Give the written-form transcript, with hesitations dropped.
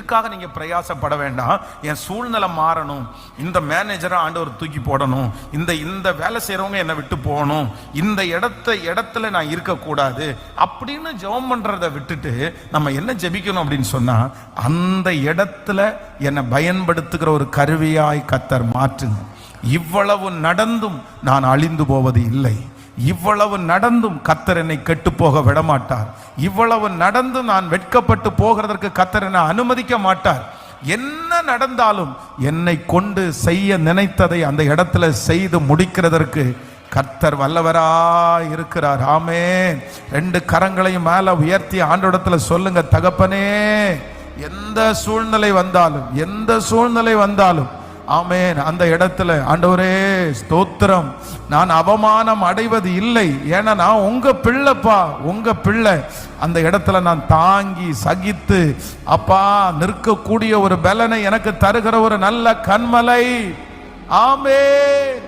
இதுக்காக நீங்க பிரயாசப்பட வேண்டாம். என் சூழ்நிலை மாறணும், இந்த மேனேஜரை ஆண்டவர் தூக்கி போடணும், இந்த வேலை செய்யறவங்க என்னை விட்டு போகணும், இந்த இடத்துல நான் இருக்கக்கூடாது அப்படின்னு ஜெபம் பண்றதை விட்டுட்டு நம்ம என்ன ஜெபிக்கணும் அப்படின்னு சொன்னா, அந்த இடத்துல என்னை பயன்படுத்துகிற ஒரு கருவியாய் கர்த்தர் மாற்றுங்க. இவ்வளவு நடந்தும் நான் அழிந்து போவது இல்லை, இவ்வளவு நடந்தும் கர்த்தர் என்னை கெட்டு போக விடமாட்டார், இவ்வளவு நடந்தும் நான் வெட்கப்பட்டு போகிறதற்கு கர்த்தர் என்னை அனுமதிக்க மாட்டார். என்ன நடந்தாலும் என்னை கொண்டு செய்ய நினைத்ததை அந்த இடத்துல செய்து முடிக்கிறதற்கு கர்த்தர் வல்லவராய் இருக்கிறார். ஆமென். 2 கரங்களையும் மேல உயர்த்தி ஆண்டவரிடத்துல சொல்லுங்க, தகப்பனே, எந்த சூழ்நிலை வந்தாலும் ஆமென், அந்த இடத்துல ஆண்டவரே ஸ்தோத்திரம், நான் அவமானம் அடைவது இல்லை, ஏன்னா நான் உங்க பிள்ளைப்பா, உங்க பிள்ளை. அந்த இடத்துல நான் தாங்கி சகித்து அப்பா நிற்கக்கூடிய ஒரு பலனை எனக்கு தருகிற ஒரு நல்ல கண்மலை. ஆமென்.